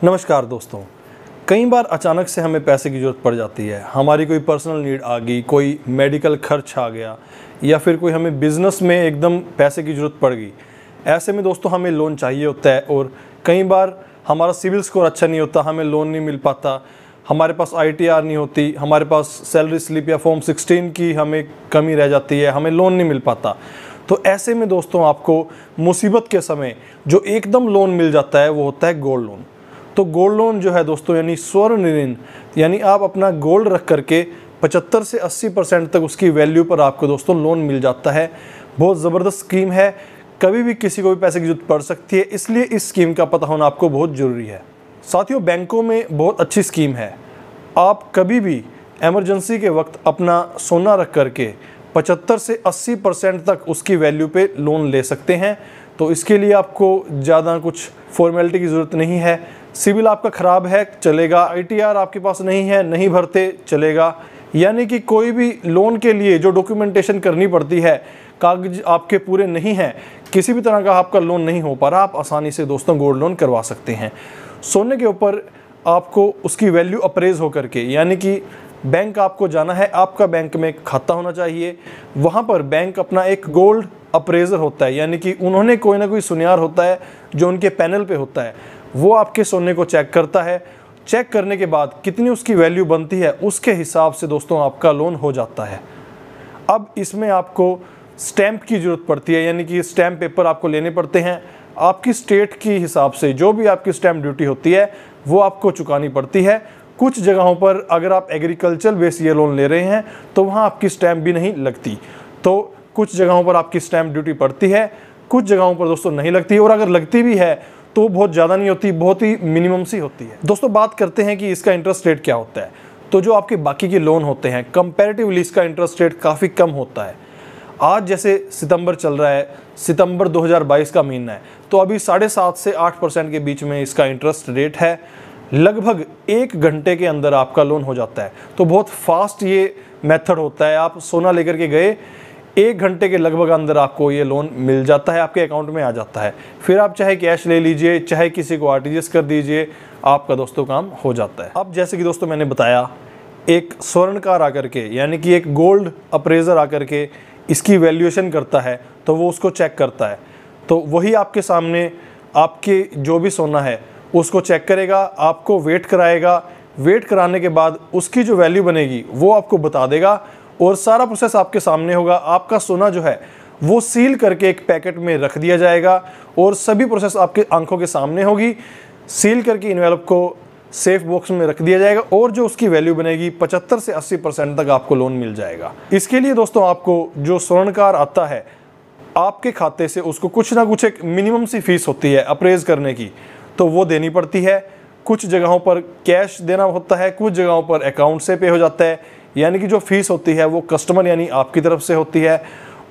नमस्कार दोस्तों, कई बार अचानक से हमें पैसे की ज़रूरत पड़ जाती है। हमारी कोई पर्सनल नीड आ गई, कोई मेडिकल खर्च आ गया या फिर कोई हमें बिज़नेस में एकदम पैसे की ज़रूरत पड़ गई। ऐसे में दोस्तों हमें लोन चाहिए होता है और कई बार हमारा सिविल स्कोर अच्छा नहीं होता, हमें लोन नहीं मिल पाता, हमारे पास ITR नहीं होती, हमारे पास सैलरी स्लिप या फॉर्म 16 की हमें कमी रह जाती है, हमें लोन नहीं मिल पाता। तो ऐसे में दोस्तों आपको मुसीबत के समय जो एकदम लोन मिल जाता है वो होता है गोल्ड लोन। तो गोल्ड लोन जो है दोस्तों यानी स्वर्ण ऋण, यानी आप अपना गोल्ड रख करके 75 से 80% तक उसकी वैल्यू पर आपको दोस्तों लोन मिल जाता है। बहुत ज़बरदस्त स्कीम है, कभी भी किसी को भी पैसे की जरूरत पड़ सकती है, इसलिए इस स्कीम का पता होना आपको बहुत ज़रूरी है। साथियों, बैंकों में बहुत अच्छी स्कीम है। आप कभी भी इमरजेंसी के वक्त अपना सोना रख करके 75 से 80% तक उसकी वैल्यू पे लोन ले सकते हैं। तो इसके लिए आपको ज़्यादा कुछ फॉर्मेलिटी की ज़रूरत नहीं है। सिविल आपका ख़राब है चलेगा, ITR आपके पास नहीं है, नहीं भरते चलेगा, यानी कि कोई भी लोन के लिए जो डॉक्यूमेंटेशन करनी पड़ती है, कागज आपके पूरे नहीं हैं, किसी भी तरह का आपका लोन नहीं हो पा रहा, आप आसानी से दोस्तों गोल्ड लोन करवा सकते हैं। सोने के ऊपर आपको उसकी वैल्यू अप्रेज हो करके, यानी कि बैंक आपको जाना है, आपका बैंक में खाता होना चाहिए, वहाँ पर बैंक अपना एक गोल्ड अप्रेजर होता है, यानी कि उन्होंने कोई ना कोई सुनियार होता है जो उनके पैनल पे होता है, वो आपके सोने को चेक करता है। चेक करने के बाद कितनी उसकी वैल्यू बनती है उसके हिसाब से दोस्तों आपका लोन हो जाता है। अब इसमें आपको स्टैंप की ज़रूरत पड़ती है, यानी कि स्टैंप पेपर आपको लेने पड़ते हैं। आपकी स्टेट की हिसाब से जो भी आपकी स्टैंप ड्यूटी होती है वो आपको चुकानी पड़ती है। कुछ जगहों पर अगर आप एग्रीकल्चर बेस ये लोन ले रहे हैं तो वहाँ आपकी स्टैंप भी नहीं लगती। तो कुछ जगहों पर आपकी स्टैंप ड्यूटी पड़ती है, कुछ जगहों पर दोस्तों नहीं लगती, और अगर लगती भी है तो बहुत ज़्यादा नहीं होती, बहुत ही मिनिमम सी होती है। दोस्तों बात करते हैं कि इसका इंटरेस्ट रेट क्या होता है। तो जो आपके बाकी के लोन होते हैं कंपैरेटिवली इसका इंटरेस्ट रेट काफ़ी कम होता है। आज जैसे सितंबर चल रहा है, सितंबर 2022 का महीना है, तो अभी 7.5 से 8% के बीच में इसका इंटरेस्ट रेट है। लगभग 1 घंटे के अंदर आपका लोन हो जाता है। तो बहुत फास्ट ये मेथड होता है। आप सोना लेकर के गए, 1 घंटे के लगभग अंदर आपको ये लोन मिल जाता है, आपके अकाउंट में आ जाता है। फिर आप चाहे कैश ले लीजिए, चाहे किसी को RTGS कर दीजिए, आपका दोस्तों काम हो जाता है। अब जैसे कि दोस्तों मैंने बताया, एक स्वर्णकार आकर के, यानी कि एक गोल्ड अप्रेजर आकर के इसकी वैल्यूएशन करता है, तो वो उसको चेक करता है। तो वही आपके सामने आपके जो भी सोना है उसको चेक करेगा, आपको वेट कराएगा। वेट कराने के बाद उसकी जो वैल्यू बनेगी वो आपको बता देगा और सारा प्रोसेस आपके सामने होगा। आपका सोना जो है वो सील करके एक पैकेट में रख दिया जाएगा और सभी प्रोसेस आपके आंखों के सामने होगी। सील करके इन्वेलप को सेफ बॉक्स में रख दिया जाएगा और जो उसकी वैल्यू बनेगी 75 से 80% तक आपको लोन मिल जाएगा। इसके लिए दोस्तों आपको जो स्वर्णकार आता है आपके खाते से, उसको कुछ ना कुछ एक मिनिमम सी फीस होती है अप्रेज करने की, तो वो देनी पड़ती है। कुछ जगहों पर कैश देना होता है, कुछ जगहों पर अकाउंट से पे हो जाता है, यानी कि जो फीस होती है वो कस्टमर यानी आपकी तरफ से होती है।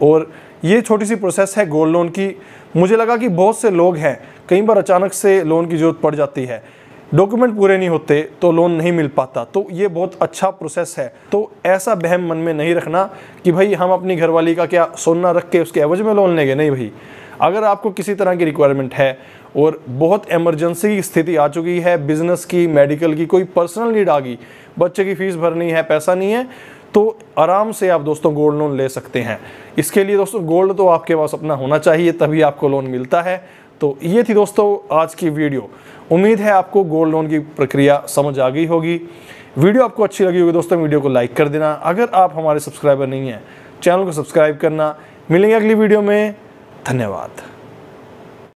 और ये छोटी सी प्रोसेस है गोल्ड लोन की। मुझे लगा कि बहुत से लोग हैं, कई बार अचानक से लोन की ज़रूरत पड़ जाती है, डॉक्यूमेंट पूरे नहीं होते तो लोन नहीं मिल पाता, तो ये बहुत अच्छा प्रोसेस है। तो ऐसा वहम मन में नहीं रखना कि भाई हम अपनी घरवाली का क्या सोना रख के उसके एवज में लोन लेंगे। नहीं भाई, अगर आपको किसी तरह की रिक्वायरमेंट है और बहुत इमरजेंसी की स्थिति आ चुकी है, बिजनेस की, मेडिकल की, कोई पर्सनल नीड आ गई, बच्चे की फीस भरनी है, पैसा नहीं है, तो आराम से आप दोस्तों गोल्ड लोन ले सकते हैं। इसके लिए दोस्तों गोल्ड तो आपके पास अपना होना चाहिए, तभी आपको लोन मिलता है। तो ये थी दोस्तों आज की वीडियो। उम्मीद है आपको गोल्ड लोन की प्रक्रिया समझ आ गई होगी। वीडियो आपको अच्छी लगी होगी दोस्तों, वीडियो को लाइक कर देना। अगर आप हमारे सब्सक्राइबर नहीं हैं, चैनल को सब्सक्राइब करना। मिलेंगे अगली वीडियो में। धन्यवाद।